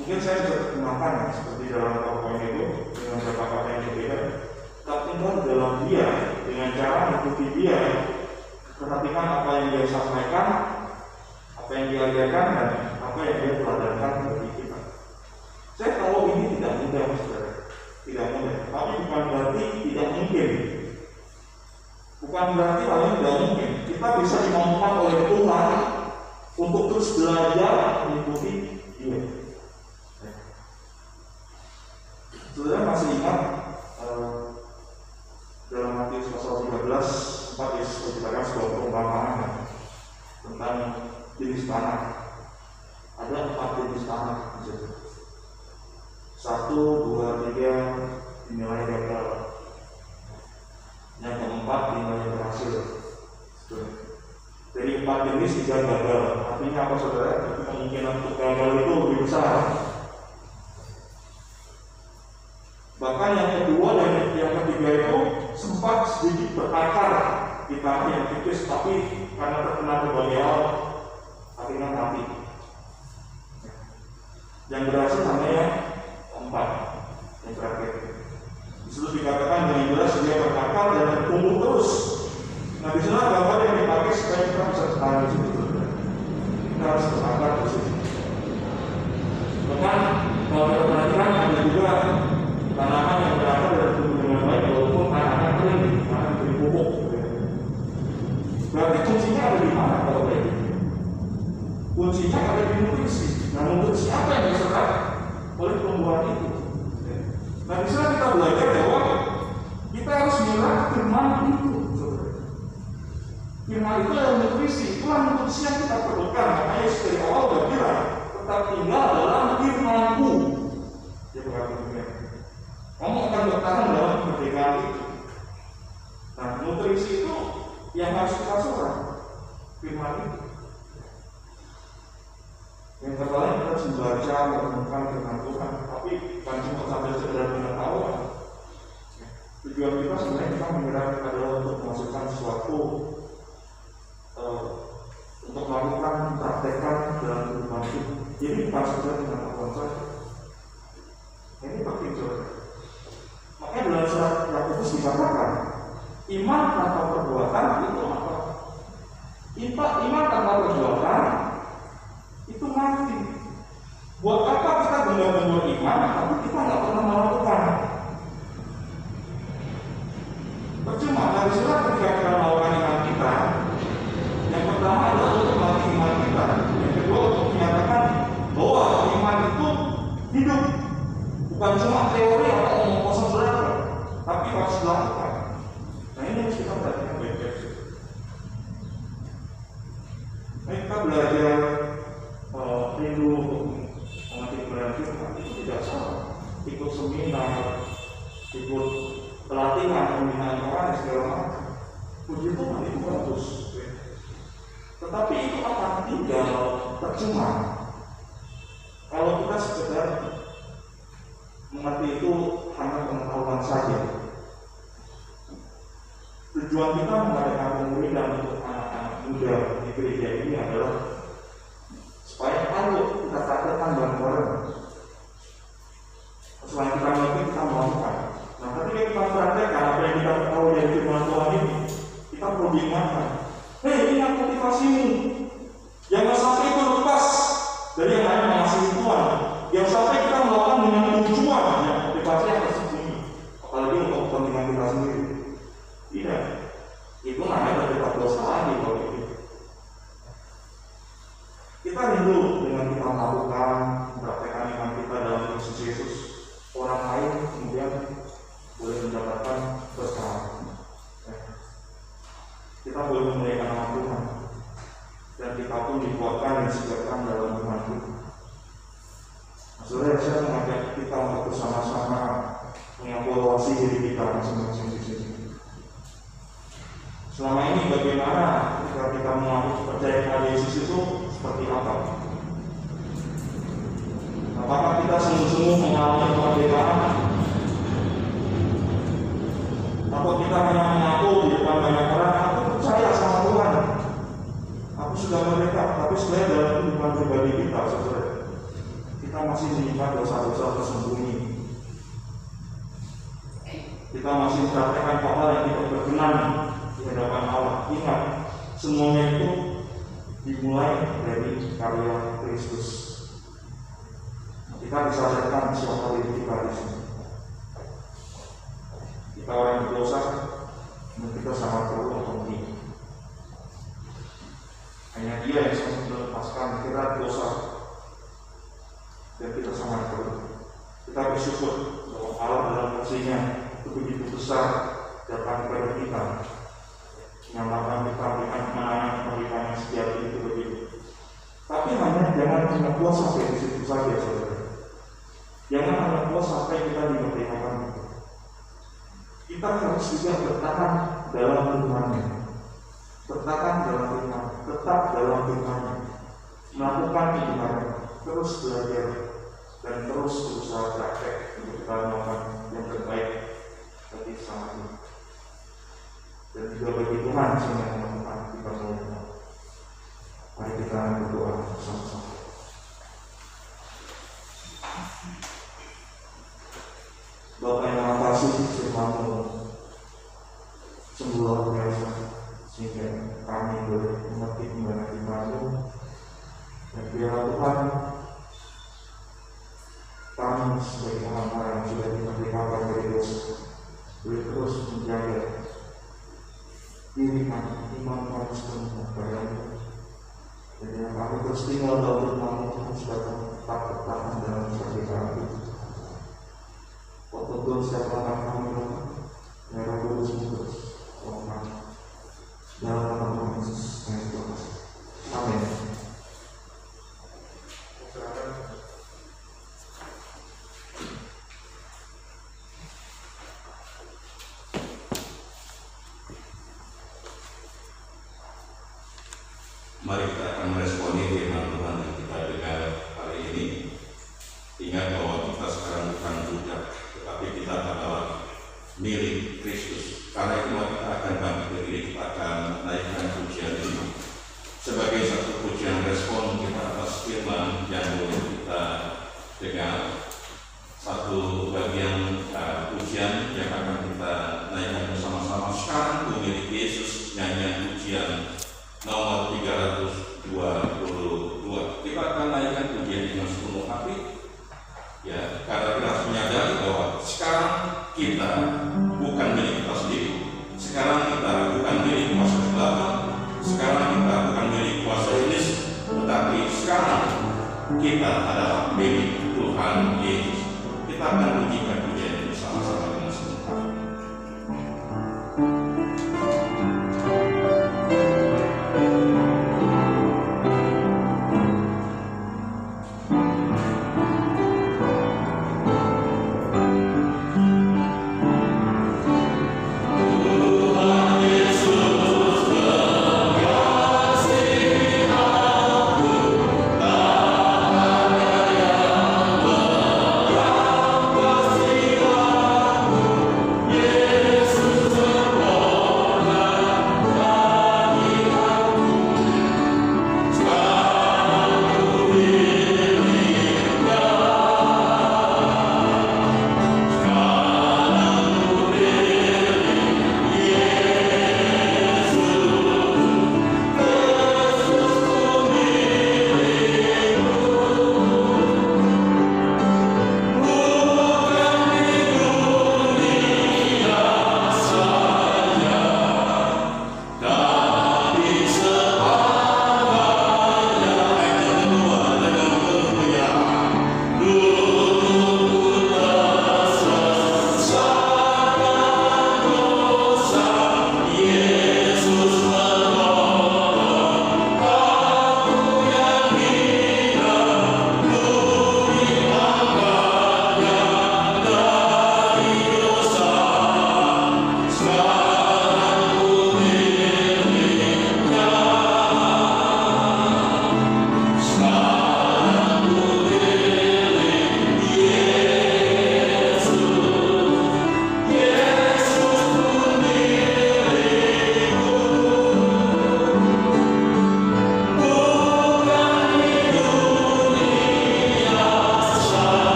[SPEAKER 3] Mungkin saya bisa terjemahkan seperti dalam PowerPoint itu dengan beberapa kata yang berbeda. Kita tinggal dalam Dia dengan cara mengikuti Dia, perhatikan apa yang Dia sampaikan, apa yang diajarkan, dan apa yang Dia teladankan bagi kita. Saya tahu ini tidak mudah, saudara, tidak mudah. Tapi bukan berarti tidak mungkin. Bukan berarti hal ini tidak mungkin. Kita bisa dimampukan oleh Tuhan untuk terus belajar mengikuti Dia. Saudara masih ingat dalam Matius pasal 13, 4 Yesus menceritakan sebuah perumpamaan tentang jenis tanah. Ada 4 jenis tanah. 1, 2, 3 dinilai gagal. Yang keempat dinilai berhasil. Dari 4 jenis 3 gagal. Artinya apa, saudara? Kemungkinan untuk gagal itu lebih besar. Bahkan yang kedua dan yang ketiga itu sempat sedikit berakar di tanah yang tipis, tapi karena terkena berbagai hal akhirnya mati. Yang berhasil hanya yang keempat, yang terakhir. Disitu dikatakan dengan jelas dia berakar dan tumbuh terus. Nah, di sana gambar yang dipakai supaya kita bisa bertahan di situ. Kita harus berakar di situ. Bahkan kalau kita perhatikan ada juga tanaman yang berakar dan tumbuh dengan baik walaupun tanahnya kering, tanah jadi pupuk. Berarti kuncinya ada di mana kalau baik? Kuncinya ada di nutrisi. Nah, nutrisi apa yang diserap oleh tumbuhan itu? Nah, di sana kita belajar bahwa kita harus menyerap firman itu. Firman itu adalah nutrisi. Itulah nutrisi yang kita perlukan. Makanya Yesus dari awal sudah bilang, tetap tinggal dalam firman-Ku. Dia berkata, kamu akan bertahan dalam kemerdekaan itu. Nah, nutrisi itu yang harus kita serap, firman itu. Yang terlain kita harus membaca, merenungkan firman Tuhan, tapi bukan cuma sampai sekedar pengetahuan. Tujuan kita sebenarnya kita menyerap adalah untuk menghasilkan sesuatu, untuk melakukan, praktekkan dalam kehidupan kita. Jadi bukan sekedar pengetahuan saja. Ini penting, saudara. Makanya dalam surat Yakobus dikatakan, iman tanpa perbuatan itu apa? Iman tanpa perbuatan itu mati. Buat apa kita gembar-gembar iman, tapi kita nggak pernah melakukan? Percuma. Dari surat ketika kita melakukan iman kita, yang belajar rindu untuk mengerti kebenaran Firman itu tidak salah. Ikut seminar, ikut pelatihan, pembinaan orang segala macam. Puji Tuhan, itu bagus. Tetapi itu akan tinggal percuma kalau kita sekedar mengerti itu hanya pengetahuan saja. Tujuan kita mengadakan pemuridan untuk anak-anak muda di gereja ini adalah supaya kalau kita praktekkan bareng-bareng, selain kita mengerti, kita melakukan. Nah, ketika kita praktekkan apa yang kita tahu dari firman Tuhan ini, kita perlu diingatkan, hei, ingat motivasimu. Jangan sampai itu lepas dari yang lain mengasihi Tuhan. Yang sampai kita melakukan dengan tujuan yang motivasi yang tersembunyi, apalagi untuk kepentingan kita sendiri. Tidak, itu namanya berdebat dosa lagi kalau itu. Kita rindu dengan kita melakukan mempraktekkan iman kita dalam Kristus Yesus, orang lain kemudian boleh mendapatkan berkah. Kita boleh memuliakan nama Tuhan, dan kita pun dikuatkan dan disediakan dalam iman kita. Saudara, saya mengajak kita untuk bersama-sama mengevaluasi diri kita masing-masing di sini. Selama ini bagaimana ketika kita mengaku percaya kepada Yesus itu seperti apa? Apakah kita sungguh-sungguh mengalami kemerdekaan? Atau kita hanya mengaku di depan banyak orang, aku percaya sama Tuhan, aku sudah merdeka, tapi sebenarnya dalam kehidupan pribadi kita, saudara, kita masih menyimpan dosa-dosa tersembunyi. Kita masih mempraktekkan hal yang tidak berkenan di hadapan Allah. Ingat, semuanya itu dimulai dari karya Kristus. Kita disadarkan siapa diri kita di sini. Kita orang berdosa, dan kita sangat perlu mengerti. Hanya Dia yang bisa melepaskan kita dosa, dan kita sangat perlu. Kita bersyukur bahwa Allah dalam kasih-Nya itu begitu besar datang kepada kita, menyatakan kita berikan kemenangan pernikahan yang sejati itu begitu. Tapi jangan hanya puas sampai di situ saja, saudara. Jangan hanya puas sampai kita dimerdekakan. Kita harus juga bertahan dalam firman-Nya, bertahan dalam firman, tetap dalam firman-Nya, melakukan ibadah, terus belajar, dan terus berusaha praktek untuk kita melakukan yang terbaik bagi sama ini. Dan juga bagi Tuhan yang melakukan kita semua. Mari kita berdoa bersama-sama. Bapa yang Maha Kasih, firman-Mu sungguh luar biasa, sehingga kami boleh mengerti kembali firman-Mu. Dan biarlah Tuhan, kami sebagai hamba yang sudah dimerdekakan dari dosa, boleh terus menjaga diri kami, iman kami sepenuhnya kepada-Mu. Dan yang kami terus tinggal dalam firman-Mu, Tuhan sudah tetap bertahan dalam kemerdekaan itu. Waktu setiap langkah kami ya Roh Kudus terus tolong kami dalam nama Tuhan Yesus kami berdoa. Amin.
[SPEAKER 4] Mari kita akan meresponi firman Tuhan yang kita dengar hari ini. Ingat bahwa kita sekarang bukan budak, tetapi kita adalah milik Kristus. Karena itu kita akan bangkit berdiri, kita akan naikkan pujian ini sebagai satu pujian respon kita atas firman yang boleh kita dengar. Satu bagian pujian yang akan kita naikkan bersama-sama. Sekarang milik Yesus, nyanyian pujian nomor 322. Kita akan naikkan pujian dengan sepenuh hati. Ya, karena kita harus menyadari bahwa sekarang kita bukan milik kita sendiri. Sekarang kita bukan milik kuasa gelap. Sekarang kita bukan milik kuasa iblis. Tetapi sekarang kita adalah milik Tuhan Yesus. Kita akan pujikan pujian ini bersama-sama dengan sepenuh hati.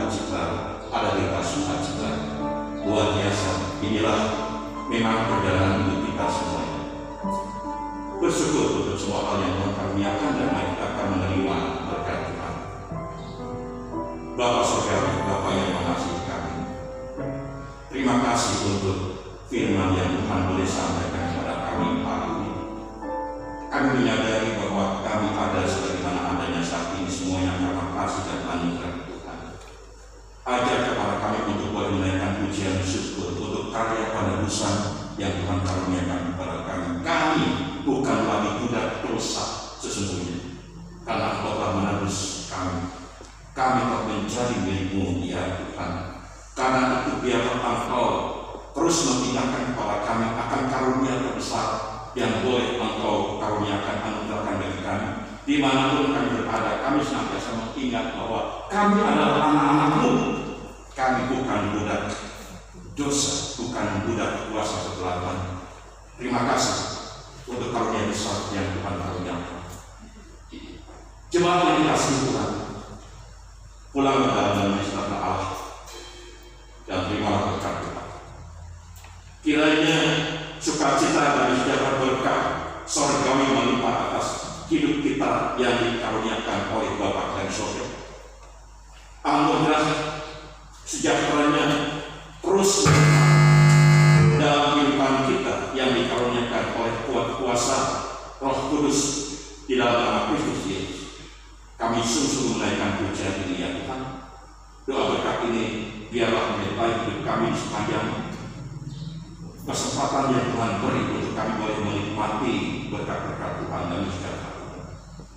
[SPEAKER 4] duka cita, ada duka sukacita. Luar biasa, inilah memang perjalanan hidup kita semuanya. Bersyukur untuk semua hal yang Tuhan karuniakan dan mari kita akan menerima berkat Tuhan. Bapa Surgawi, Bapa yang mengasihi kami, terima kasih untuk firman yang Tuhan boleh sampaikan kepada kami hari ini. Kami menyadari bahwa kami ada sebagaimana adanya saat ini semuanya karena kasih dan anugerah Tuhan. Ajar kepada kami untuk boleh menaikkan pujian syukur untuk karya penebusan yang Tuhan karuniakan kepada kami. Kami bukan lagi budak dosa sesungguhnya, karena Engkau telah menebus kami. Kami telah menjadi milik-Mu, ya Tuhan. Karena itu biarlah Engkau terus memindahkan kepada kami akan karunia terbesar yang boleh Engkau karuniakan, anugerahkan bagi kami. Dimanapun kami berada, kami senantiasa mengingat bahwa kami adalah anak-anak-Mu. Kami bukan budak dosa, bukan budak kuasa kegelapan. Terima kasih untuk karunia besar yang Tuhan karuniakan. Jemaat yang dikasihi Tuhan, pulang ke dalam istana Allah dan terimalah berkat Tuhan. Kiranya sukacita dan sejahtera berkah sorgawi melimpah atas hidup kita yang dikaruniakan oleh Bapa dan Saudara. Anugerah sejahteranya terus dalam kehidupan kita yang dikaruniakan oleh kuasa Roh Kudus di dalam nama Kristus Yesus. Kami sungguh menaikkan pujian ini, ya Tuhan. Doa berkat ini biarlah menyertai hidup kami di sepanjang kesempatan yang Tuhan beri untuk kami boleh menikmati berkat-berkat Tuhan dan sejahtera Tuhan.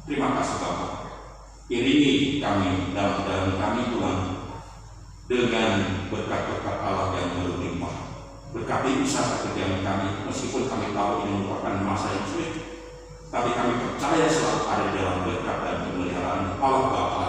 [SPEAKER 4] Terima kasih Bapa. Iringi kami dalam kami Tuhan dengan berkat-berkat Allah yang berlimpah. Berkati usaha pekerjaan kami, meskipun kami tahu ini merupakan masa yang sulit, tapi kami percaya selalu ada dalam berkat dan pemeliharaan Allah Bapa